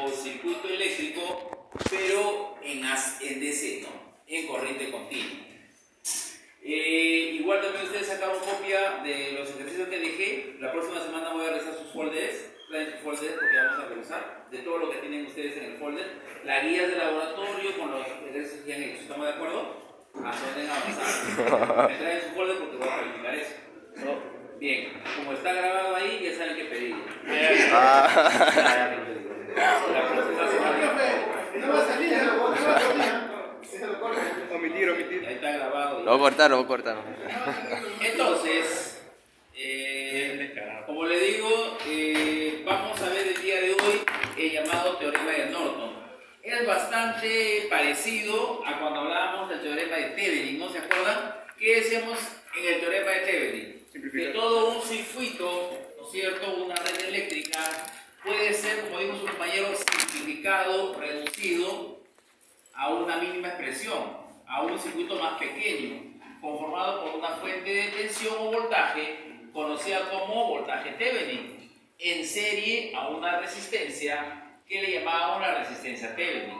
o circuito eléctrico, pero en DC, ¿no? En corriente continua. Igual también ustedes sacaron copia de los ejercicios que dejé. La próxima semana voy a realizar sus folders, traen sus folders porque vamos a revisar de todo lo que tienen ustedes en el folder, las guías de laboratorio con los ejercicios que han hecho. ¿Estamos de acuerdo? Pueden avanzar. Me traen su folder porque voy a verificar eso. ¿No? Bien, como está grabado ahí, ya saben qué pedir. La próxima semana. No va a salir, no va a salir. Omitir. Ahí está grabado. Lo voy a cortar. Entonces, como le digo, vamos a ver el día de hoy el llamado teorema de Norton. Es bastante parecido a cuando hablábamos del teorema de Thevenin, ¿no se acuerdan? ¿Qué decíamos en el teorema de Thevenin? Que todo un circuito, ¿no es cierto?, una red eléctrica, puede ser, como dijo su compañero, simplificado, reducido a una mínima expresión, a un circuito más pequeño, conformado por una fuente de tensión o voltaje, conocida como voltaje Thevenin, en serie a una resistencia que le llamábamos la resistencia Thevenin.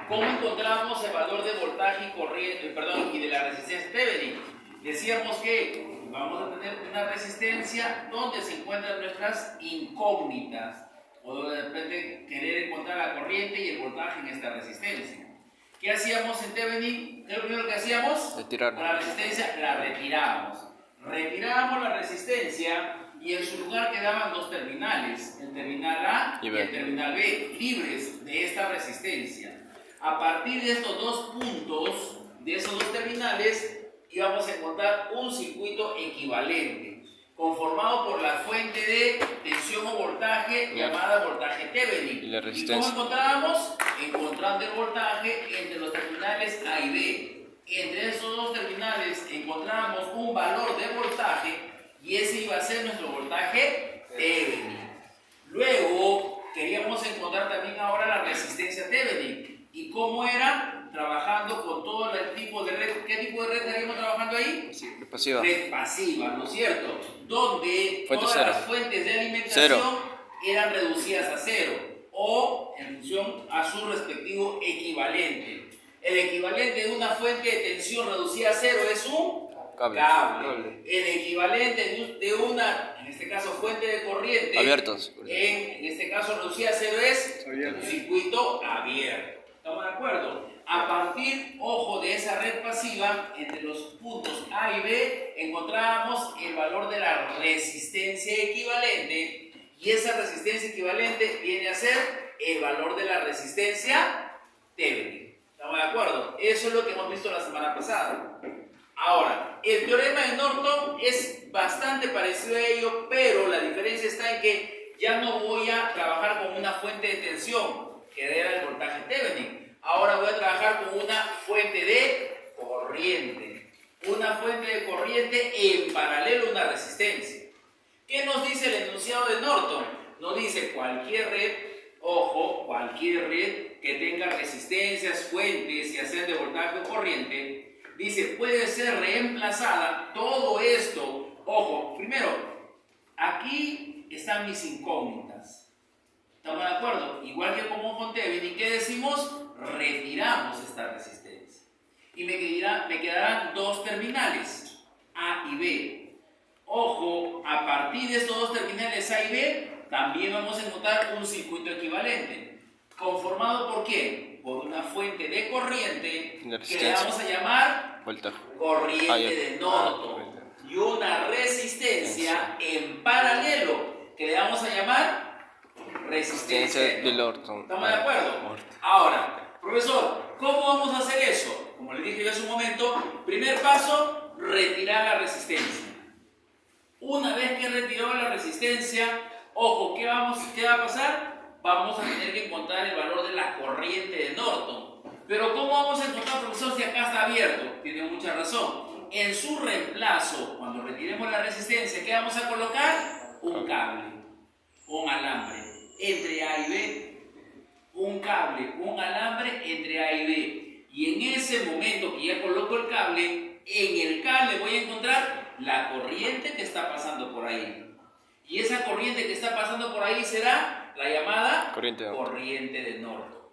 ¿Cómo encontramos el valor de voltaje y corriente, y de la resistencia Thevenin? Decíamos que vamos a tener una resistencia donde se encuentran nuestras incógnitas, o donde de repente querer encontrar la corriente y el voltaje en esta resistencia. ¿Qué hacíamos en Thevenin? ¿Qué es lo primero que hacíamos? Retirarla. La resistencia la retirábamos. Retirábamos la resistencia y en su lugar quedaban dos terminales, el terminal A y el terminal B, libres de esta resistencia. A partir de estos dos puntos, de esos dos terminales, íbamos a encontrar un circuito equivalente, conformado por la fuente de tensión o voltaje llamada voltaje Thevenin. Y la resistencia. ¿Y cómo encontrábamos? Encontrando el voltaje entre los terminales A y B. Entre esos dos terminales encontrábamos un valor de voltaje y ese iba a ser nuestro voltaje Thevenin. Luego queríamos encontrar también ahora la resistencia Thevenin. ¿Y cómo era? Trabajando con todo el tipo de red. ¿Qué tipo de red estaríamos trabajando ahí? Sí, pasiva. Red pasiva, ¿no es cierto? Donde Fuente todas cero. las fuentes de alimentación eran reducidas a cero o en función a su respectivo equivalente. El equivalente de una fuente de tensión reducida a cero es un cable. El equivalente de una, en este caso, fuente de corriente Abiertos. en este caso reducida a cero es un circuito abierto. ¿Estamos de acuerdo? A partir, ojo, de esa red pasiva, entre los puntos A y B, encontrábamos el valor de la resistencia equivalente, y esa resistencia equivalente viene a ser el valor de la resistencia Thevenin. ¿Estamos de acuerdo? Eso es lo que hemos visto la semana pasada. Ahora, el teorema de Norton es bastante parecido a ello, pero la diferencia está en que ya no voy a trabajar con una fuente de tensión, que era el voltaje Thevenin. Ahora voy a trabajar con una fuente de corriente. Una fuente de corriente en paralelo a una resistencia. ¿Qué nos dice el enunciado de Norton? Nos dice cualquier red, ojo, cualquier red que tenga resistencias, fuentes, ya sean de voltaje o corriente, dice puede ser reemplazada. Todo esto, ojo, primero, aquí están mis incógnitas. ¿Estamos de acuerdo? Igual que como con Thevenin, ¿qué decimos? Retiramos esta resistencia. Y me quedarán dos terminales, A y B. Ojo, a partir de estos dos terminales A y B, también vamos a encontrar un circuito equivalente. ¿Conformado por qué? Por una fuente de corriente que le vamos a llamar voltaje. Corriente de Norton. Y una resistencia en paralelo que le vamos a llamar resistencia de Norton. ¿Estamos de acuerdo? Ahora, profesor, ¿cómo vamos a hacer eso? Como le dije yo hace un momento, primer paso, retirar la resistencia. Una vez que retiró la resistencia, ojo, ¿qué va a pasar? Vamos a tener que encontrar el valor de la corriente de Norton. Pero ¿cómo vamos a encontrar, profesor, si acá está abierto? Tiene mucha razón. En su reemplazo, cuando retiremos la resistencia, ¿qué vamos a colocar? Un cable, un alambre entre A y B, un cable, un alambre entre A y B. Y en ese momento que ya coloco el cable, en el cable voy a encontrar la corriente que está pasando por ahí. Y esa corriente que está pasando por ahí será la llamada corriente de Norton.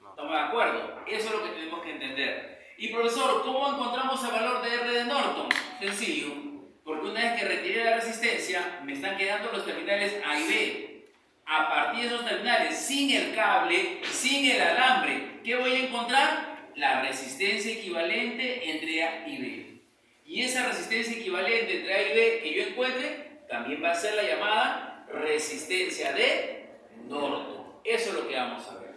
¿Estamos de acuerdo? Eso es lo que tenemos que entender. Y profesor, ¿cómo encontramos el valor de R de Norton? Sencillo, porque una vez que retiré la resistencia, me están quedando los terminales A y B. A partir de esos terminales, sin el cable, sin el alambre, ¿qué voy a encontrar? La resistencia equivalente entre A y B. Y esa resistencia equivalente entre A y B que yo encuentre, también va a ser la llamada resistencia de Norton. Eso es lo que vamos a ver.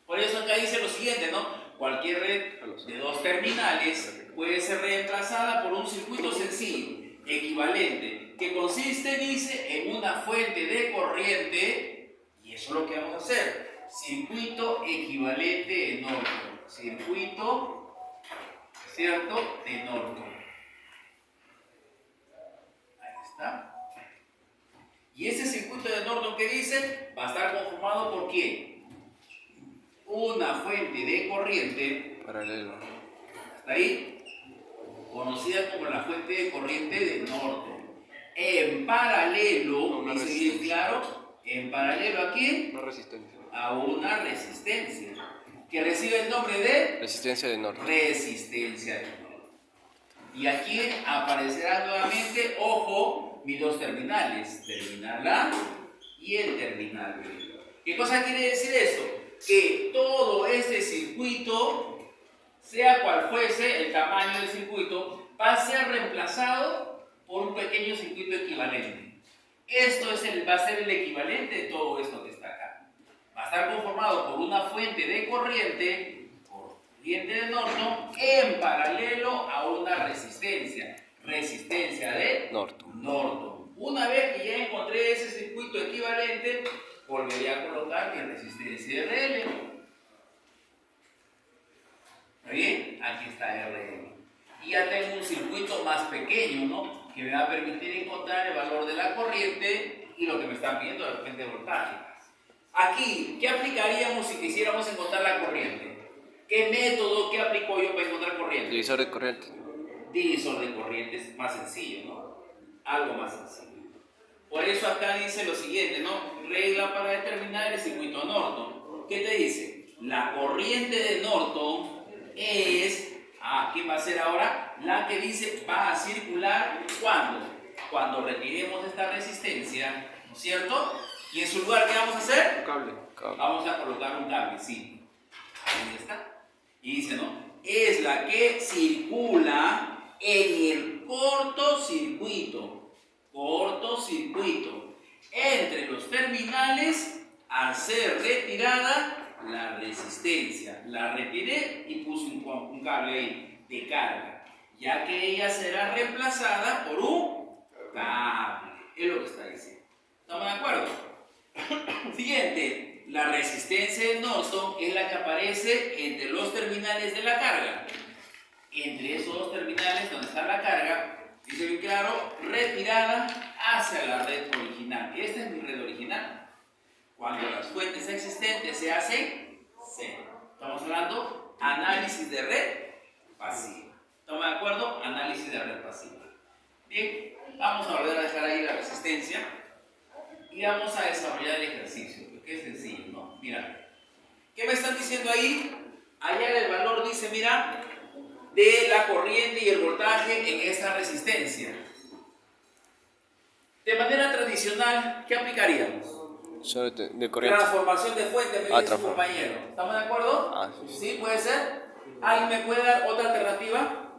Por eso acá dice lo siguiente, ¿no? Cualquier red de dos terminales puede ser reemplazada por un circuito sencillo, equivalente, que consiste, dice, en una fuente de corriente, y eso es lo que vamos a hacer. Circuito equivalente de Norton. Circuito, ¿cierto?, de Norton. Ahí está. Y ese circuito de Norton que dice va a estar conformado por ¿quién? Una fuente de corriente paralelo. ¿Hasta ahí? Conocida como la fuente de corriente de Norton. En paralelo, dice bien claro, en paralelo ¿a quién? Una resistencia. A una resistencia. Que recibe el nombre de Resistencia de Norton. Resistencia de Norton. Y aquí aparecerán nuevamente, ojo, mis dos terminales. Terminal A y el terminal B. ¿Qué cosa quiere decir eso? Que todo este circuito, sea cual fuese el tamaño del circuito, va a ser reemplazado por un pequeño circuito equivalente. Esto va a ser el equivalente de todo esto que está acá. Va a estar conformado por una fuente de corriente de Norton, en paralelo a una resistencia de Norton. Una vez que ya encontré ese circuito equivalente, volvería a colocar mi resistencia RL. ¿Está bien? Aquí está RL. Y ya tengo un circuito más pequeño, ¿no? Que me va a permitir encontrar el valor de la corriente y lo que me están pidiendo de repente voltaje. Aquí, ¿qué aplicaríamos si quisiéramos encontrar la corriente? ¿Qué método, qué aplico yo para encontrar corriente? Divisor de corriente. Divisor de corriente es más sencillo, ¿no? Algo más sencillo. Por eso acá dice lo siguiente, ¿no? Regla para determinar el circuito Norton. ¿Qué te dice? La corriente de Norton es, ¿qué va a ser ahora? La que dice va a circular ¿cuándo? Cuando retiremos esta resistencia, ¿no es cierto? ¿Y en su lugar qué vamos a hacer? Un cable. Vamos a colocar un cable, sí. Ahí está. Y dice, ¿no? Es la que circula en el cortocircuito entre los terminales al ser retirada la resistencia. La retiré y puse un cable ahí de carga, ya que ella será reemplazada por un cable. Es lo que está diciendo. ¿Estamos de acuerdo? Siguiente, la resistencia de Norton es la que aparece entre los terminales de la carga. Entre esos dos terminales donde está la carga, dice bien claro, retirada hacia la red original. Esta es mi red original. Cuando las fuentes existentes se hacen cero. Estamos hablando análisis de red pasiva. ¿Estamos de acuerdo? Análisis de red pasiva. Bien, vamos a volver a dejar ahí la resistencia y vamos a desarrollar el ejercicio, que es sencillo, ¿no? Mira, ¿qué me están diciendo ahí? Allá el valor dice, mira, de la corriente y el voltaje en esta resistencia. De manera tradicional, ¿qué aplicaríamos? De corriente. Transformación de fuente, me dice su compañero. ¿Estamos de acuerdo? Sí. ¿Sí? ¿Puede ser? ¿Alguien me puede dar otra alternativa?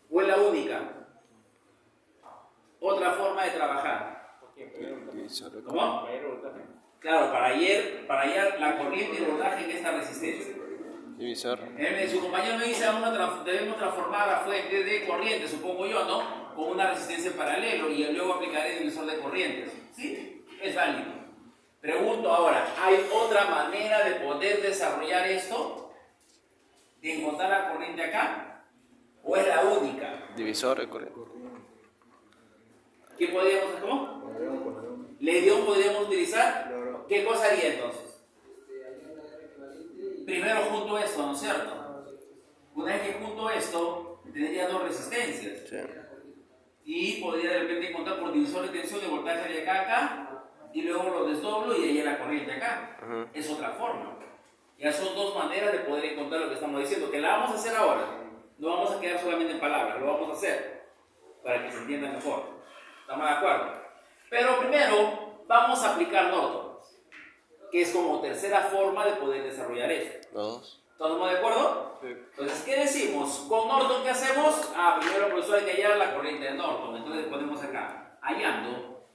¿O es la única? Otra forma de trabajar. ¿Cómo? Claro, para hallar la corriente y el voltaje en esta resistencia. Divisor. Su compañero me dice, debemos transformar la fuente de corriente, supongo yo, ¿no? Con una resistencia en paralelo y luego aplicaré el divisor de corrientes. ¿Sí? Es válido. Pregunto ahora, ¿hay otra manera de poder desarrollar esto? ¿De encontrar la corriente acá? ¿O es la única? Divisor de corriente. ¿Qué podríamos hacer? ¿Cómo? ¿León podríamos utilizar? ¿Qué cosa haría entonces? Primero junto esto, ¿no es cierto? Una vez que junto esto, tendría dos resistencias. Sí. Y podría de repente encontrar por divisor de tensión de voltaje de acá a acá, y luego lo desdoblo y ahí la corriente acá. Es otra forma. Ya son dos maneras de poder encontrar lo que estamos diciendo, que la vamos a hacer ahora. No vamos a quedar solamente en palabras, lo vamos a hacer para que se entienda mejor. ¿Estamos de acuerdo? Pero primero vamos a aplicar Norton, que es como tercera forma de poder desarrollar esto. Dos. ¿Estamos de acuerdo? Sí. Entonces, ¿qué decimos? Con Norton, ¿qué hacemos? Primero, profesor, hay que hallar la corriente de Norton. Entonces ponemos acá, hallando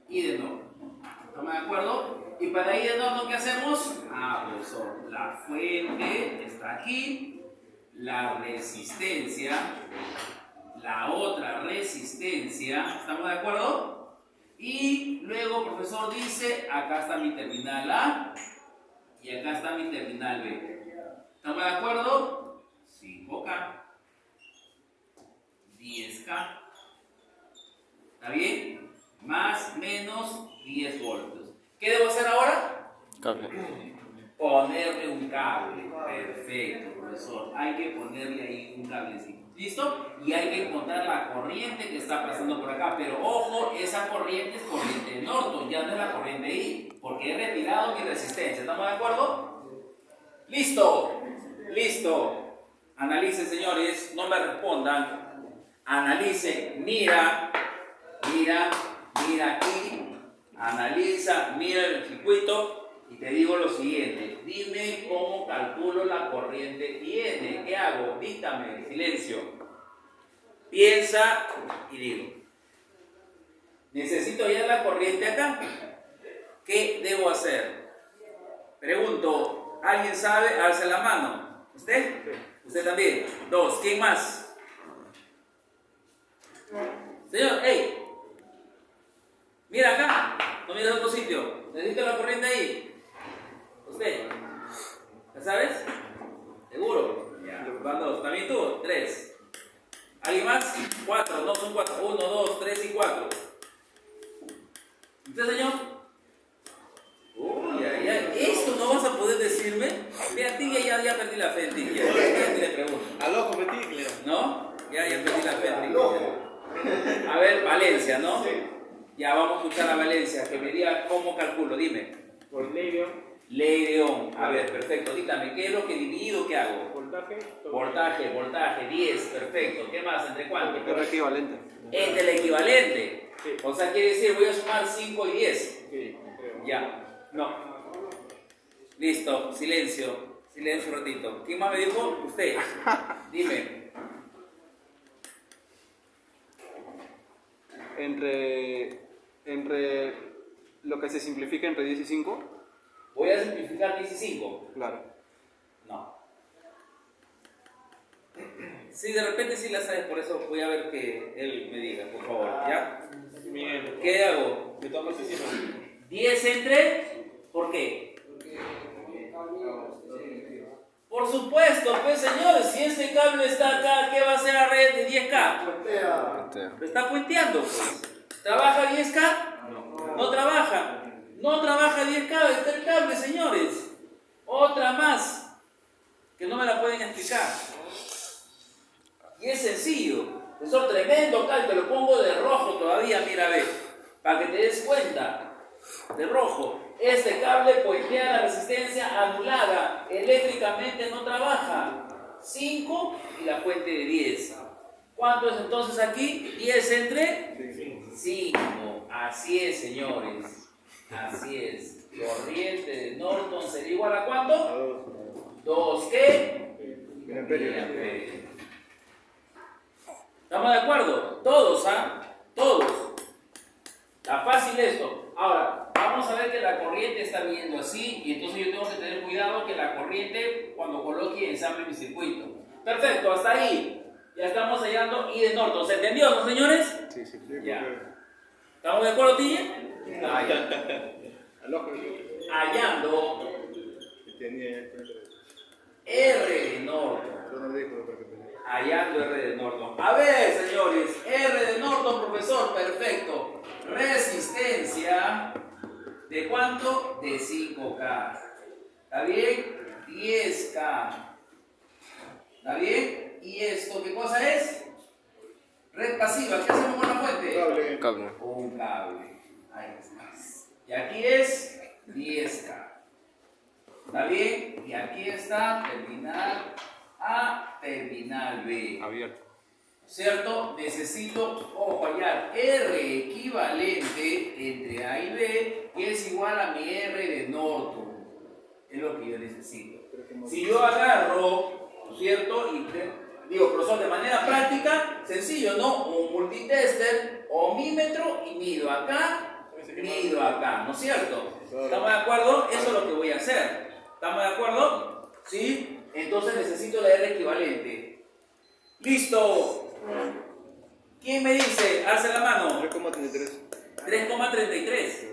I de Norton. ¿Estamos de acuerdo? Y para I de Norton, ¿qué hacemos? Profesor, la fuente está aquí, la resistencia, la otra resistencia, ¿estamos de acuerdo? Y luego, profesor, dice, acá está mi terminal A y acá está mi terminal B. ¿Estamos de acuerdo? 5K, 10K, ¿está bien? Más, menos, 10 voltios. ¿Qué debo hacer ahora? Cable. Ponerle un cable. Perfecto, profesor. Hay que ponerle ahí un cablecito. ¿Listo? Y hay que encontrar la corriente que está pasando por acá. Pero ojo, esa corriente es corriente de Norton, ya no es la corriente I, porque he retirado mi resistencia. ¿Estamos de acuerdo? ¡Listo! ¡Listo! Analicen, señores, no me respondan. Analicen, mira aquí, analiza, mira el circuito y te digo lo siguiente. Dime cómo calculo la corriente IN. ¿Qué hago? Díctame, silencio. Piensa y digo. Necesito hallar la corriente acá. ¿Qué debo hacer? Pregunto, ¿alguien sabe? Alza la mano. ¿Usted? ¿Usted también? Dos. ¿Quién más? Señor, hey. Mira acá. No mires a otro sitio. Necesito la corriente ahí. ¿Usted? ¿Ya sabes? ¿Seguro? Ya. Van dos. ¿También tú? Tres. ¿Alguien más? Cuatro. No, son cuatro. 1, 2, 3 y 4. ¿Usted, señor? Uy, ya. ¿Esto no vas a poder decirme? Mira, a ti ya perdí la fe en ti. Ya le pregunto. Al ojo metí, Cleo. ¿No? Ya perdí la fe en ti. A ver, Valencia, ¿no? Sí. Ya vamos a escuchar a Valencia, que me diga cómo calculo, dime. Por ley de Ley de Ohm. A ver, perfecto, dígame, ¿qué es lo que divido? ¿Qué hago? voltaje. Voltaje, 10, perfecto. ¿Qué más? ¿Entre cuánto? Es equivalente. Entre el equivalente. Sí. O sea, quiere decir, voy a sumar 5 y 10. Sí, creo. Ya. No. Listo, silencio. Silencio un ratito. ¿Quién más me dijo? Usted. Dime. Entre lo que se simplifica entre 10 y 5, Voy a simplificar 10 y 5. claro. No. Sí, de repente sí la sabes, por eso voy a ver que él me diga, por favor, ¿ya? Bien. ¿Qué hago? Me toca así, 10 entre, ¿por qué? Por supuesto, pues señores, si este cable está acá, ¿qué va a hacer la red de 10K? Lo está puenteando, pues. ¿Trabaja 10K? No trabaja. No trabaja 10K, está el cable, señores. Otra más, que no me la pueden explicar. Y es sencillo. Eso tremendo cable, lo pongo de rojo todavía, mira, ve, para que te des cuenta. De rojo. Este cable puentea la resistencia anulada. Eléctricamente no trabaja. 5 y la fuente de 10. ¿Cuánto es entonces aquí? 10 entre 5. Así es, señores. Así es. Corriente de Norton sería igual a ¿cuánto? 2. ¿Qué? Miliamperios. ¿Estamos de acuerdo? Todos, ¿ah? Todos. Está fácil esto. Ahora, vamos a ver que la corriente está viniendo así y entonces yo tengo que tener cuidado que la corriente cuando coloque ensamble mi circuito. Perfecto, hasta ahí. Ya estamos hallando I de Norton. ¿Se entendió, no, señores? Sí, sí. Ya. ¿Estamos de acuerdo, Tille? Ya. Al ojo. Hallando R de Norton. Hallando R de Norton. A ver, señores, R de Norton, profesor, perfecto. Resistencia, ¿de cuánto? De 5K. ¿Está bien? 10K. ¿Está bien? ¿Y esto qué cosa es? Red pasiva, ¿qué hacemos con la fuente? Cable. Cable. Un cable. Ahí está. Y aquí es 10K. ¿Está bien? Y aquí está terminal A, terminal B. Abierto. ¿Cierto? Necesito, ojo, hallar R equivalente entre A y B, que es igual a mi R de Norton. Es lo que yo necesito. Si yo agarro, ¿cierto? Y digo, profesor, de manera práctica, sencillo, ¿no? Un multitester, ohmímetro y mido acá, ¿no es cierto? ¿Estamos de acuerdo? Eso es lo que voy a hacer. ¿Estamos de acuerdo? ¿Sí? Entonces necesito la R equivalente. ¡Listo! ¿Quién me dice? Alza la mano. 3,33. 3,33.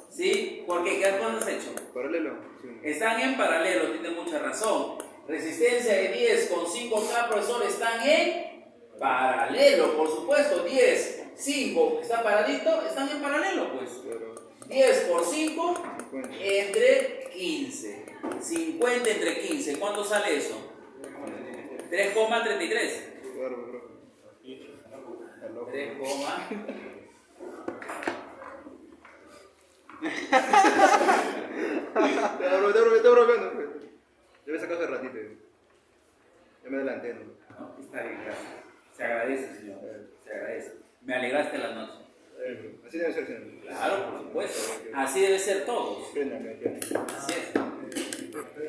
¿Sí? Porque ¿qué has hecho? Paralelo. Sí. Están en paralelo, tiene mucha razón. Resistencia de 10 con 5K, profesor, están en paralelo, por supuesto. 10, 5, está paradito, están en paralelo, pues. Claro. 10 por 5 50. entre 15. 50 entre 15, ¿cuánto sale eso? 3,33. Claro, bro. 3, Te bromeando. Yo me sacado hace ratito. Ya me adelanté, ¿no? no, está bien, gracias. Se agradece, señor. Se agradece. Me alegraste la noche. Así debe ser, señor. Claro, por supuesto. Así debe ser todos. Préndame, préndame. Así es.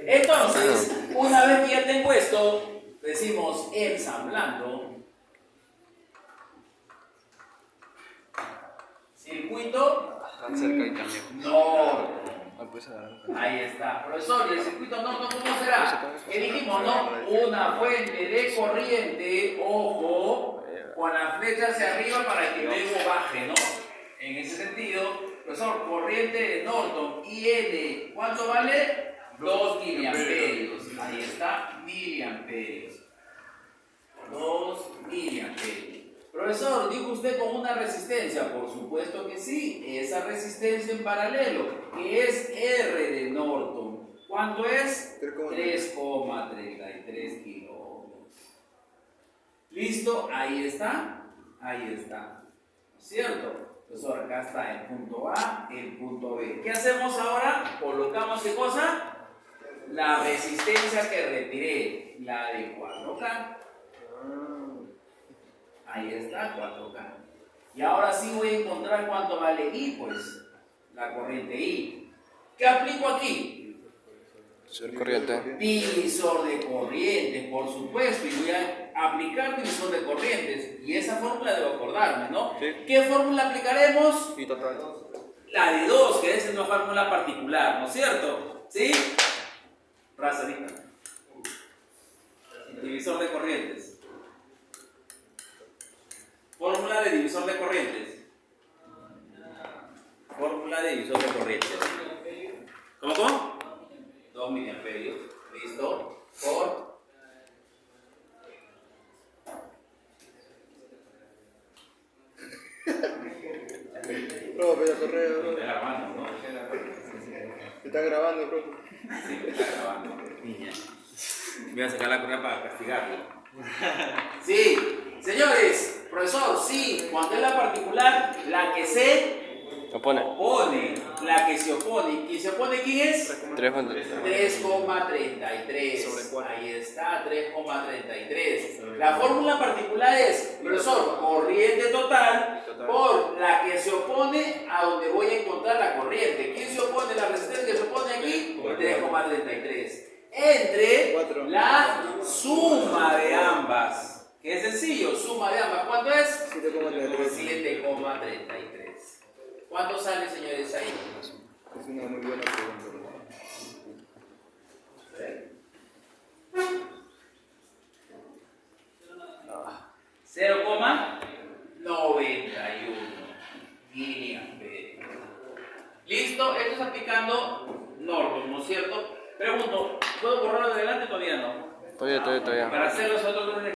Entonces, una vez que ya tengo esto, decimos ensamblando. Circuito. Tan cerca y tan lejos. No. Ah, pues, ah, Ahí está. Profesor, ¿y el circuito no cómo será? ¿Qué dijimos, no? Una fuente de corriente, ojo, con la flecha hacia arriba para que luego baje, ¿no? En ese sentido, profesor, corriente de Norton, IN, ¿cuánto vale? 2 miliamperios. Ahí está, miliamperios. 2 miliamperios. Profesor, dijo usted con una resistencia. Por supuesto que sí, esa resistencia en paralelo, que es R de Norton. ¿Cuánto es? 3,33 kilómetros. ¿Listo? Ahí está. Ahí está. ¿No es cierto? Profesor, acá está el punto A, el punto B. ¿Qué hacemos ahora? Colocamos ¿qué cosa? La resistencia que retiré, la de 4K. Ahí está, 4K. Y ahora sí voy a encontrar cuánto vale I, pues, la corriente I. ¿Qué aplico aquí? Divisor corriente. Divisor de corrientes, por supuesto, y voy a aplicar divisor de corrientes. Y esa fórmula debo acordarme, ¿no? Sí. ¿Qué fórmula aplicaremos? Y total. La de 2, que es una fórmula particular, ¿no es cierto? ¿Sí? Razonita. Divisor de corrientes. Fórmula de divisor de corrientes. Fórmula de divisor de corrientes. ¿Cómo? 2 miliamperios. ¿Listo? Por Bro, voy a correr, bro. está grabando, ¿no? Te está grabando, bro. Sí, está grabando. Niña. Voy a sacar la correa para castigarlo. Sí, señores, profesor, sí, cuando es la particular, la que se Opone. opone, la que se opone. ¿Quién se opone? ¿Quién es? 3,33. 3,33. Ahí está, 3,33. La fórmula particular es, profesor, corriente total por la que se opone a donde voy a encontrar la corriente. ¿Quién se opone? La resistencia que se opone aquí, 3,33. Entre la suma de ambas. Que es sencillo, suma de ambas. ¿Cuánto es? 7,33. ¿Cuánto sale, señores, ahí? Es una muy buena pregunta, bro. 0,91 miliamperios. ¿Listo? Esto es aplicando Norton, ¿no es cierto? Pregunto, ¿puedo borrarlo de adelante o todavía no? Todavía. Para hacer los otros